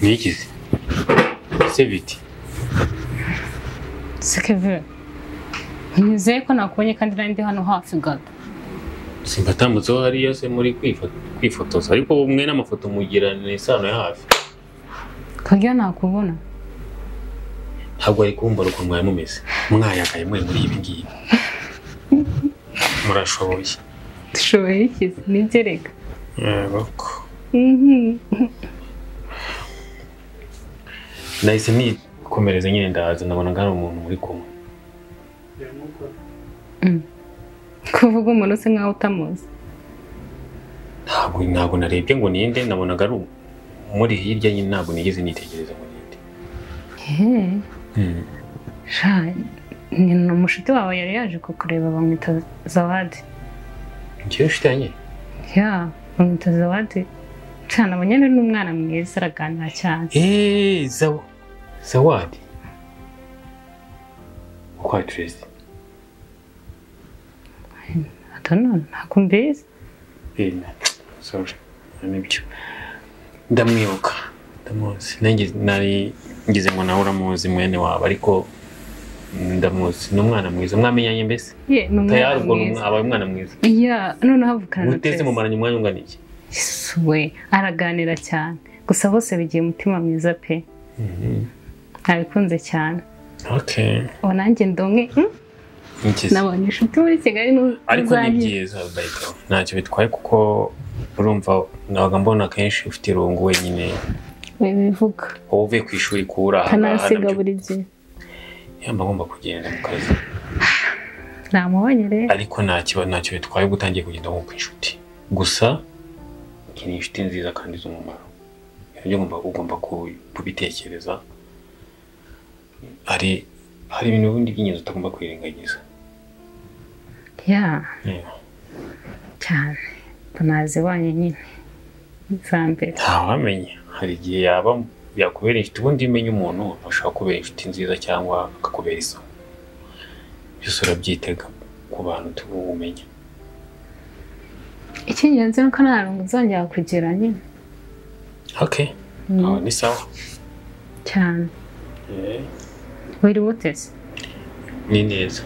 Nikize. Seviti. Sikeve. Nizeye ko nakubonye kandi nari ndi hano hafi gato. Simbatamutseho hariya se muri kwifotoza ariko umwe n'amafoto mugirana isano ya hafi. Kagira nakubona. Ntabwo ari kumbara uko mwari mumeze. Mwayagaye mwe muri ibi ngibi. Murashoboye. Dushoboye iki? Nigereka. Yego. Nahise nikomereza nyine ndaza nabona ngana umuntu muri kumwe. Kuvuga umuntu se nkaho utamuzi. Ntabwo narebye ngo ninde nabona garu muri hirya nyine ntabwo nigeze nitegereza ngo ninde. Ni umushuti wawe yari yaje kukureba bamwita Zawadi. Njyewe ufitanye? Ya, bamwita Zawadi. Cyane abanyene n'umwana mwiza araganira cyane. Zawadi. Kwa Tracy. Ntabwo mbizi. Sorry. Nibyo. Ndamwibuka. Ndamuzi. Nari ngize ngo nawe uramuzi mwene wabo ariko ndamuzi n'umwana mwiza mwamenyanye mbese? Ye, n'umwana mwiza. Abaye umwana mwiza. Ya, none havukana. Uteze mu maranye umwanya ungana iki? We, araganira cyane. Gusa bose bigiye umutima mwiza pe. Nabikunze cyane. Okay. Wananjye ndonke. Nabonye inshuti muri Kigali n'uzanye. Ariko ni byiza bayiko. Ntacyo bitwaye kuko urumva nabaga mbona kenshi ufite irungu wenyine. Bivuga. Uvuye ku ishuri kura. Kanasiga buri gihe. Yamba ngomba kugenda mu kazi. Namubonye rero. Ariko ntacyo bitwaye gutangiye kugenda nko ku inshuti. Gusa ni inshuti nziza kandi z'umumaro. Ibyo ugomba kubitekereza. Hari ibintu bindi by'ingenzi utagomba kwirengagiza. Ya. Cyane. Tunazibanye nyine. Zambere. Ntawamenye. Hari igihe yaba yakubera inshuti ubundi imenya umuntu ashaka kubera inshuti nziza cyangwa akakubera isomo. Byose urabyitega ku bantu tubumenya. Icy'ingenzi nuko nta rungu nzongera kugira nyine. Okay. Ni sawa. Cyane. Wiri mutese? Ni neza.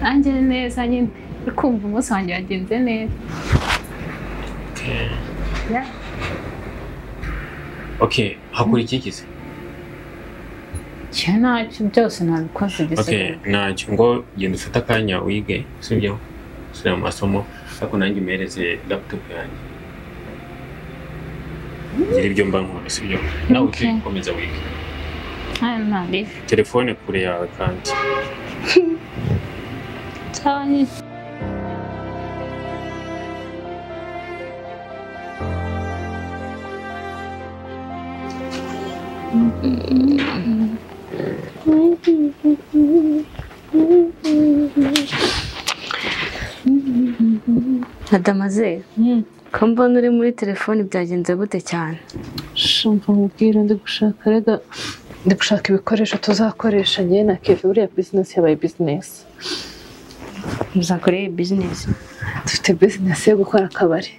Anjye neza nyine. Ukumva umunsi wanjye wagenze neza. Okay. Yeah. Okay, hakuri ikikize? Ntacyo byose nabikoze gise. Okay, ntacyo ngo genda ufite akanya wige, sibyo? Sura amasomo, ariko nanjye umereze laptop yanjye. Ngira ibyo mba nkora, sibyo? Nawe ukomeza wige. Nari. Telefone kure yawe kandi. Cyane. Adamaze, ko mbona uri muri telefone byagenze gute cyane? Shumva mubwira ndi gushaka ibikoresho tuzakoresha njye na Kevin buriya business yabaye business. Muzakoreye business? Dufite business yo gukora akabari.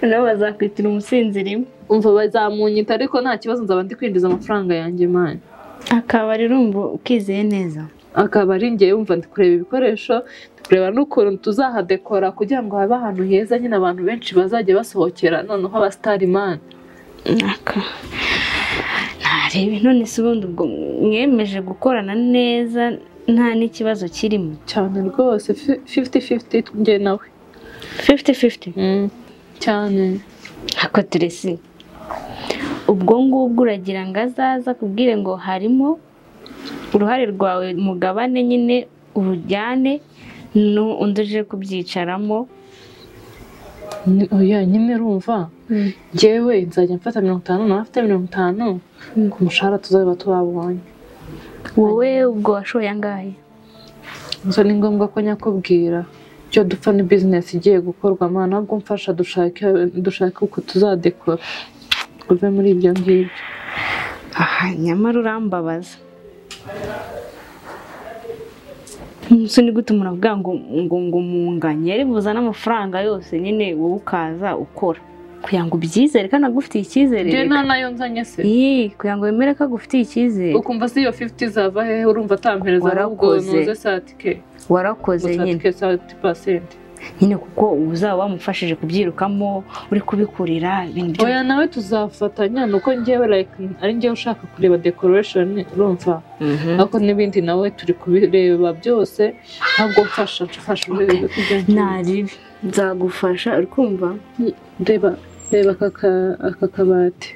Nabo bazakwitira umusinziri. Umva bazamunyita ariko nta kibazo nzaba ndi kwinjiza amafaranga yanjye manje. Akabari urumva ukizeye neza? Akabari ngiye umva ndi kureba ibikoresho, kureba n'ukuntu tuzahadekora kugira ngo habe ahantu heza nyine abantu benshi bazajya basohokera noneho abasitarimani. Ntarebe none se ubundi ubwo mwemeje gukorana neza nta n'ikibazo kirimo? Cyane rwose 50-50 njye nawe. 50-50? Cyane. Ako Tracy, ubwo ngubwo uragira ngo azaza kubwire ngo harimo uruhare rwawe mugabane nyine urujyane n'undi uje kubyicaramo? Oya nyine urumva njyewe nzajya mfata 50 nawe afite 50 ku mushahara tuzaba tubabonye. Wowe ubwo washoye angahe? Nzo ni ngombwa ko nyakubwira cyo dupfa ni business igiye gukorwa mana nabwo mfasha dushaka uko tuzadekora kuve muri ibyo ngibyo. Nyamara urambabaza. Munzu ni gute umuntu avuga ngo munganye yari buzana amafaranga yose nyine wowe ukaza ukora kugira ngo ubyizere kandi agufitiye icyizere je nta nayo nzanye se kugira ngo wemere ko agufitiye icyizere ukumva si iyo 50 zava he urumva atampereza ahubwo nuze satike warakoze nyine 30% nyine kuko uzaba wamufashije kubyirukamo uri kubikurira ibintu byo oya nawe tuzafatanya nuko njyewe like ari njyewe ushaka kureba decoration urumva ariko n'ibindi nawe turi kubireba byose ntabwo mfasha nari nzagufasha uri kumva reba aka kabati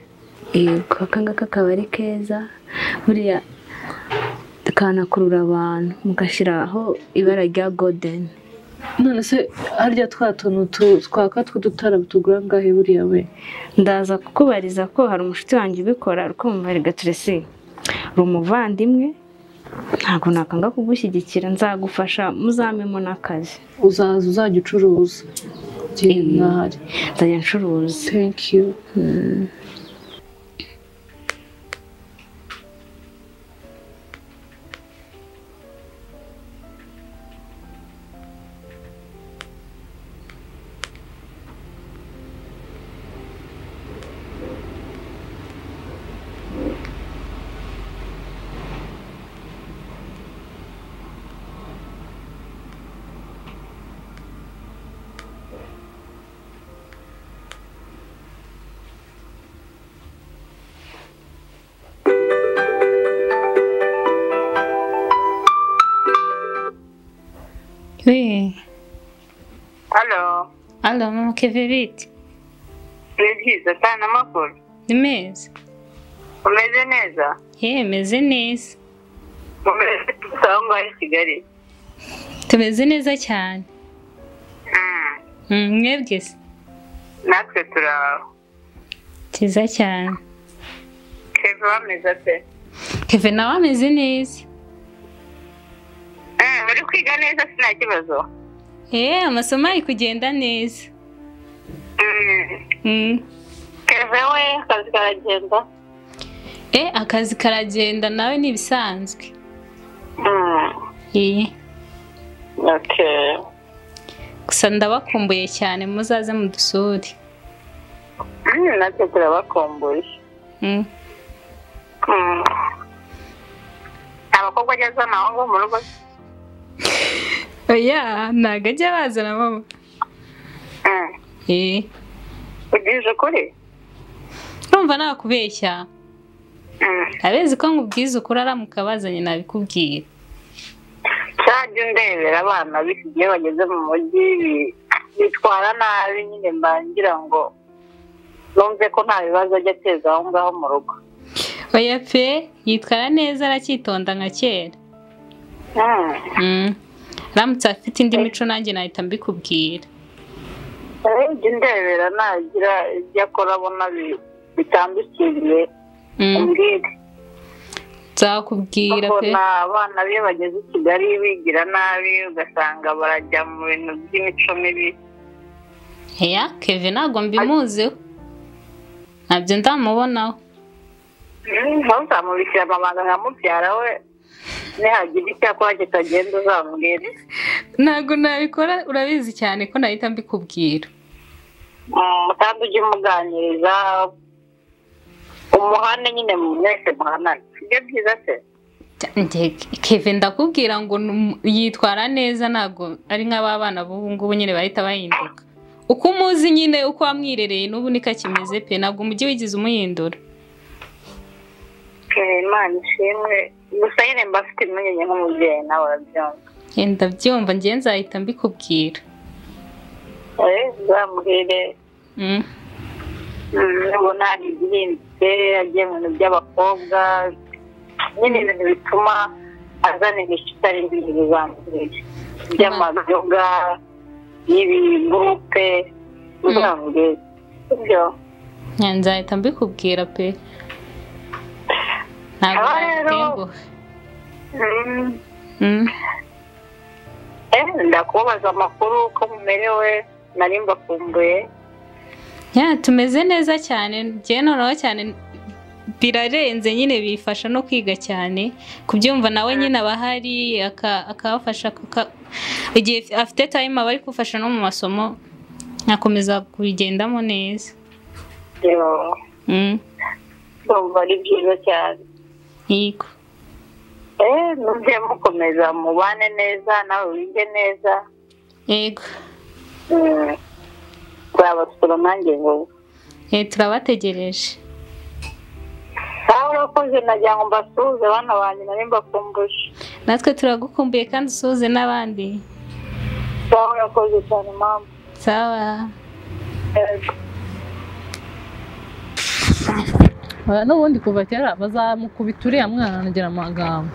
kakanga kabari keza buriya kanakurura abantu mugashyiraho ibara rya golden none se harya twatuntu twaka tw'udutara tugura ngahe buriya we ndaza kukubariza ko hari umushuti wanjye ubikora ukumva rega Tracy rumuvandimwe ntabwo nakanga kugushyigikira nzagufasha muzamemo n'akazi uzajya ucuruza ntahari nzajya ncuruza thank you Oui. Halo. Halo, mama Kevin. Nibyiza cyane amakuru. Ni meza. Umeze neza? Meze neza. Umeze tusanga i Kigali. Tumeze neza cyane. Mwebwe se? Natwe turaho. Cyiza cyane. Kevin ameze ate? Kevin nawe ameze neza. Uri kwiga neza sina kibazo. Amasomo ari kugenda neza. Kevin we akazi karagenda? Akazi karagenda nawe nibisanzwe. Okay. Gusa ndabakumbuye cyane muzaze mudusure. Natwe turabakumbuye. Abakobwa ageze naho mu rugo. Oya, ntago ajya bazana mama. Ugize ukuri? Urumva nakubeshya. Abezi ko nkubwiza ukuri aramuka bazanye nabikubwira. Cyajya ndebera abana bisigiye bageze mu mujyi bitwara nabi nyine mbangira ngo numve ko nta bibazo ajya ateza aho ngaho mu rugo. Oya pe, yitwara neza aracyitonda nka kera. Ramutse afite indi mico nanjye nahita mbikubwira. Njye ndebera nagira ibyo akora abona bitandukiriye umbwire. Nzakubwira pe. Abana biyo bageze i Kigali bigira nabi ugasanga barajya mu bintu by'imico mibi. Kevin ntabwo mbimuziho. Ntabyo ndamubonaho. Ntuzamubishyira amabanga nka mubyara we nihagira icyakora kitagenda uzamubwire. Ntabwo nabikora urabizi cyane ko nahita mbikubwira. Kandi ujye umuganiriza umuhane nyine mwese muhanane. Ibyo byiza se? Kevin ndakubwira ngo yitwara neza ntabwo ari nk'abana b'ubu ngubu nyine bahita bahinduka. Uko umuzi nyine uko wamwirereye n'ubu niko akimeze pe ntabwo umujyi wigize umuhindura. Imana ishimwe gusa nyine mba afite impungenge nk'umubyeyi nawe urabyumva. Ndabyumva njye nzahita mbikubwira. Uzamubwire ubona hari igihindutse agiye mu bintu by'abakobwa nyine ibintu bituma azana imisho itari mbizi bizamubwire by'amayoga y'ibigurupe uzamubwire. Ibyo nzahita mbikubwira pe. Ntabwo nabitembuha. Ndakubaza amakuru uko mumerewe nari mbakumbuye. Tumeze neza cyane njye noneho cyane birarenze nyine bifasha no kwiga cyane kubyumva nawe nyine abahari akabafasha igihe afite time aba ari kufasha no mu masomo nkakomeza kubigendamo neza. Ndumva ari byiza cyane. Yego. Nujye mukomeza mubane neza nawe wige neza. Yego. Twabasura nanjye ngo. Turabategereje. Urakoze nagira ngo mbasuhuze bana banjye nari mbakumbuje. Natwe turagukumbuye kandi usuhuze n'abandi. Urakoze cyane mama. Sawa. N'ubundi kuva kera bazamukubita uriya mwana anagira amagambo.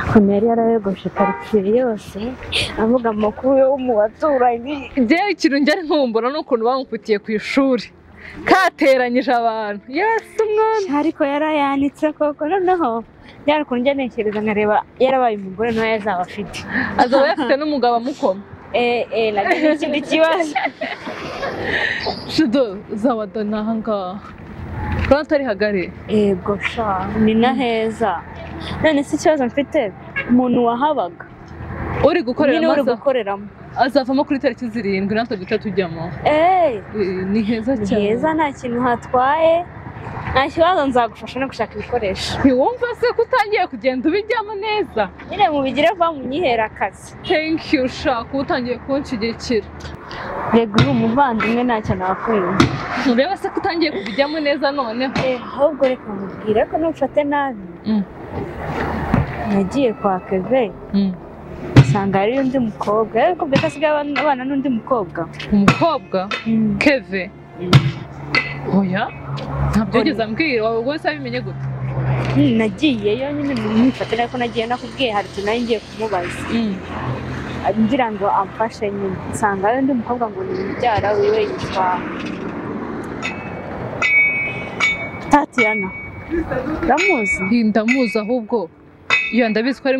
Ukuntu yari yarayogoshe karitsiye yose avuga amakuru yo mu baturanyi. Njyewe ikintu njya nkumbura n'ukuntu bamukubitiye ku ishuri kateranyije abantu. Yesu mwana. Ariko yarayanitse koko noneho byari ukuntu njya ntekereza nkareba yarabaye umugore nawe yazaba afite. Azaba yafite n'umugabo amukoma. Nageze ikindi kibazo. Shido zawada nahangaha. Kandi atari hagari. Yego sha ni na heza. None si ikibazo mfite umuntu wahabaga uri gukorera uri gukoreramo azavamo kuri tariki 7 natwe duta tujyamo. Ni heza cyane. Heza nta kintu hatwaye. Nta kibazo nzagufasha no gushaka ibikoresho. Ntiwumva se ko utangiye kugenda ubijyamo neza? Nyine mubigire va munyihera akazi. Thank you sha utangiye kunshigikira. Yego uri umuvandimwe ntacyo nakwima. Ureba se ko utangiye kubijyamo neza noneho. Ahubwo reka mubwire ko nufate nabi. Nagiye kwa Keve. Usanga ari undi mukobwa. Ariko mbese asigaye abana n'undi mukobwa. Umukobwa? Keve? Oya? Ntabyo ugeze ambwira wowe wese abimenye gute? Nagiyeyo nyine mwifatira ariko nagiye nakubwiye hari ikintu nari ngiye kumubaza. Ngira ngo amfashe nyine. Usanga ari undi mukobwa ngo ni mubyara wiwe yitwa Tatiana. Ndamuzi? Ndamuzi ahubwo. Iyo ndabizi ko ari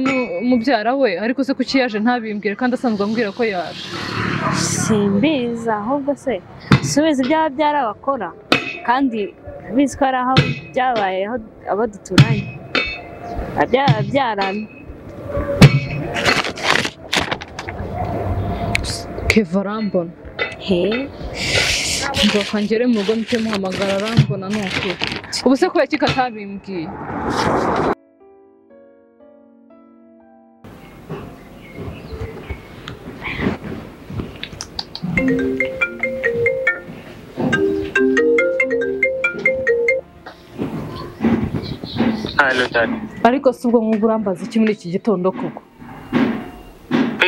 mubyara we ariko se kuki yaje ntabimbwire kandi asanzwe ambwira ko yaje. Simbizi ahubwo se subiza ibyaha byarabakora kandi bizi ko ari aho byabayeho abo duturanye. Byarana. Keva arambona. Ngo kangere mu rugo mpite muhamagara arambona nuko. Ubu se kubera iki atabimbwiye? Ariko si ubwo nk'ubwo urambaza iki muri iki gitondo koko?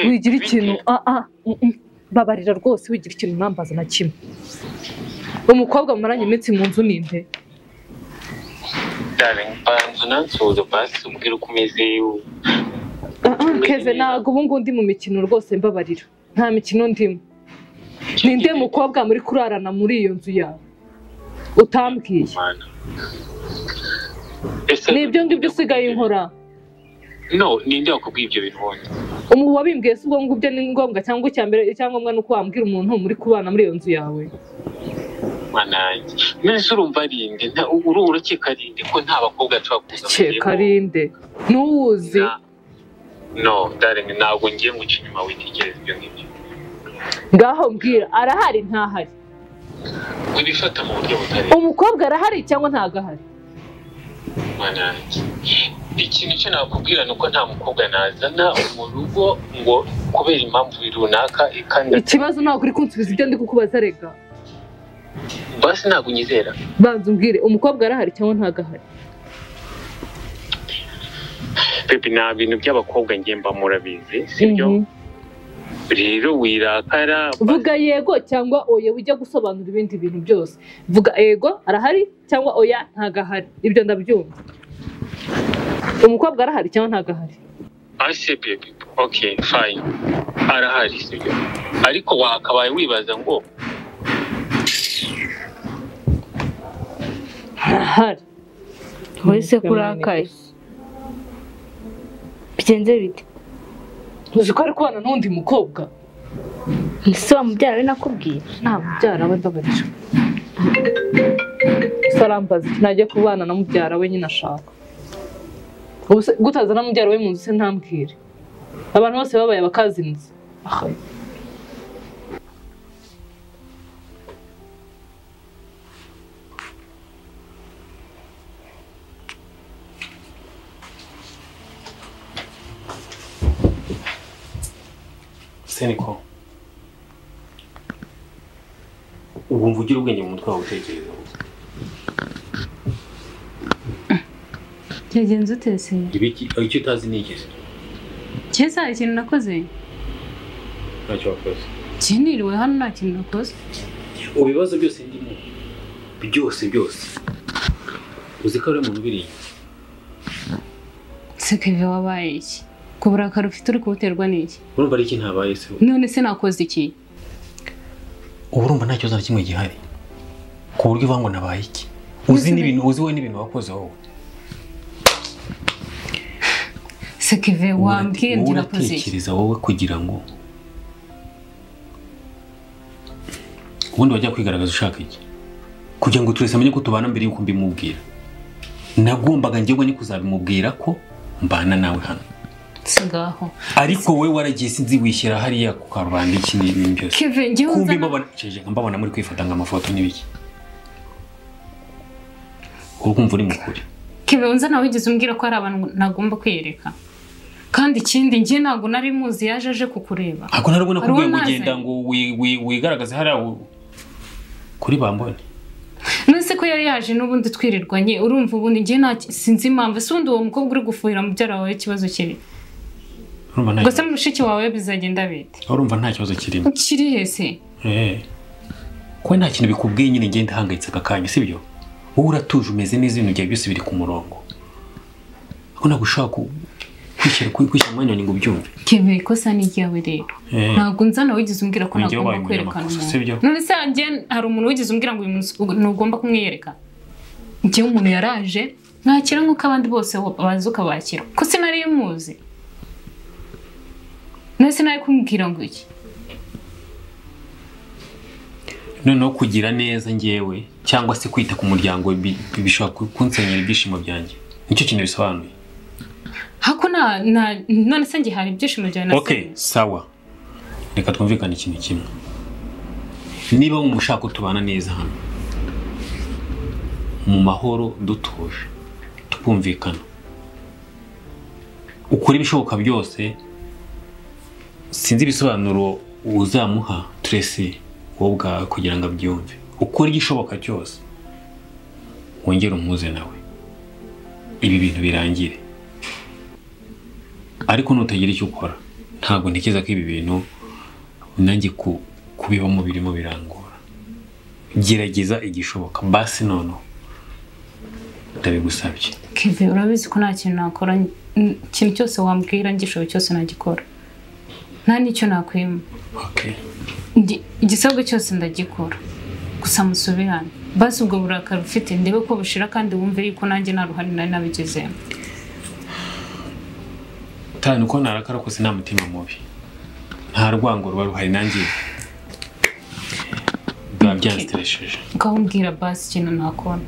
Wigira ikintu babarira rwose wigira ikintu nambaza na kimwe. Umukobwa mumaranye iminsi mu nzu ninde? Banzu nansuhuza basi umbwira uko umeze. Keve ntabwo ubu ngubu ndi mu mikino rwose mbabarira. Nta mikino ndimo. Ninde mukobwa muri kurarana muri iyo nzu yawe? Utambwiye. Nibyo ngibyo usigaye inkora. No, ninde wakubwiye ibyo bintu wonye? Umuntu wabimbwiye si ubwo ngubyo ni ngombwa cyangwa icyambere cyangwa nuko wambwira umuntu muri kubana muri iyo nzu yawe. Mananje. Nese urumva rinde urakeka rinde ko nta bakobwa nshobora kuza. Ceka rinde. Nuwuzi. No, darling ntabwo ngiye mu kinyuma witegereza ibyo ngibyo. Ngaho mbwira arahari ntahari. Wibifata mu buryo butari. Umukobwa arahari cyangwa ntagahari? Mananje. Ikintu cyo nakubwira nuko nta mukobwa nazana mu rugo ngo kubera impamvu runaka ikanda. Ikibazo ntabwo uri kunsubiza ibyo ndi kukubaza rega. Basi ntabwo nyizera. Banza umbwire umukobwa arahari cyangwa ntagahari? Pepe nta bintu by'abakobwa ngemba murabizi sibyo? Rero wirakara. Vuga yego cyangwa oya ujya gusobanura ibindi bintu byose. Vuga yego arahari cyangwa oya ntagahari. Ibyo ndabyumva. Umukobwa arahari cyangwa ntagahari? Ase baby. Okay, fine. Arahari sibyo? Ariko wakabaye wibaza ngo arahari. Wese kurakaye. Bigenze bite? Uzi ko ari kubana n'undi mukobwa? Ese wa mubyara we nakubwiye? Nta mubyara we ndabarira. sarambaza najye kubana na mubyara we nyine ashaka gutaza na mubyara we mu nzu se ntambwire abantu bose babaye bakazinze Seniko wumva ugira ubwenge mu mutwe wawe utekereza cyagenze utese ibiki icyo utazi nigeze cyesa ikintu nakoze ntacyo wakoze kiniriwe hano nta kintu nakoze ibibazo byose ndimo byose uzi ko ari umuntu biriye sekeve wabaye iki kuburakara ufite uri kubuterwa n'iki urumva ari iki ntabaye se none se nakoze iki urumva nta kibazo na kimwe gihari ku buryo uvuga ngo nabaye iki uzi n'ibintu uzi wowe n'ibintu wakoze wowe sekeve wambwiye ngira koze uratekereza wowe kugira ngo ubundi wajya kwigaragaza ushaka iki kugira ngo Tracy amenye ko tubana mbere yuko mbimubwira nagombaga njyewe ni kuzabimubwira ko mbana nawe hano sigaho ariko wowe waragiye sinzi wishyira hariya ku karubanda iki n'ibintu byose Kevin njyewe kumbi mbabona muri kwifata ngamafoto n'ibiki urukumva uri mukuri Kevin unza nawe wigeze umbwira ko ari abantu nagomba kwiyereka kandi ikindi njye ntabwo nari muzi yaje aje kukureba ako narubona ko ugiye kugenda ngo wigaragaze hariya kuri bambone nese ko yari yaje n'ubundi twirirwanye urumva ubundi njye sinzi impamvu se undi uwo mukobwa uri gufuhira mubyara wawe ikibazo kiri gusa mushiki wawe bizagenda bite urumva nta kibazo kirimo kiri hese ko nta kintu bikubwiye nyine ngenda hangayitse akanya sibyo wowe uratuje umeze neza ibintu byawe byose biri ku murongo ako nagushaka kwishyira mwanya ngo ubyumve Kevin ikosa ni ryawe rero ntabwo nzana wigeze umbwira ko nagomba kwerekana umuntu none se hari umuntu wigeze umbwira ngo uyu muntu ntugomba kumwiyereka njye umuntu yaraje nakira nk'uko abandi bose bazi ukabakira ko sinari muzi nese nawe kumbwira ngo iki noneho kugira neza njyewe cyangwa se kwita ku muryango bishobora kunsenyera ibyishimo byanjye nicyo kintu bisobanuye hako none se njye hari ibyishimo byawe nase okay sawa reka twumvikane ikintu kimwe niba umushaka kutubana neza hano mu mahoro dutuje tukumvikana ukora ibishoboka byose sinzi ibisobanuro uzamuha Tracy wowe ubwawe kugira ngo abyumve ukora igishoboka cyose wongere umuze nawe ibi bintu birangire ariko nutagira icyo ukora ntabwo ntekereza ko ibi bintu nanjye kubibamo birimo birangora gerageza igishoboka basi noneho ndabigusabye Kevin urabizi ko nta kintu nakora ikintu cyose wambwira ngishoboye cyose nagikora nta n'icyo nakwima okay igisabwa cyose ndagikora gusa musubirane basi ubwo burakara ufite ndebe ko bushira kandi wumve yuko nanjye nta ruhare nari nabigezemo tani uko narakara kose nta mutima mubi nta rwango ruba ruhari nanjye byansteresheje ukawumbwira basi ikintu nakora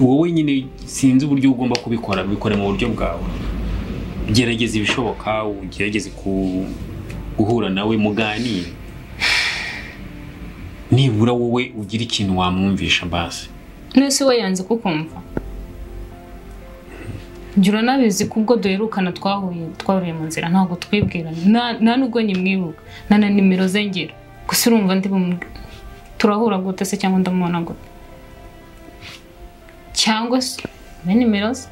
wowe nyine sinzi uburyo ugomba kubikora bikore mu buryo bwawe gerageza ibishoboka ugerageze guhura nawe muganire nibura wowe ugira ikintu wamwumvisha basi nese we yanze kukumva njura nabizi kubwo duherukana twahuye mu nzira ntabwo twibwirana nta nubwo nyimwibuka nta na nimero ze ngira gusa urumva ndi turahura gute se cyangwa ndamubona gute cyangwa se nimero ze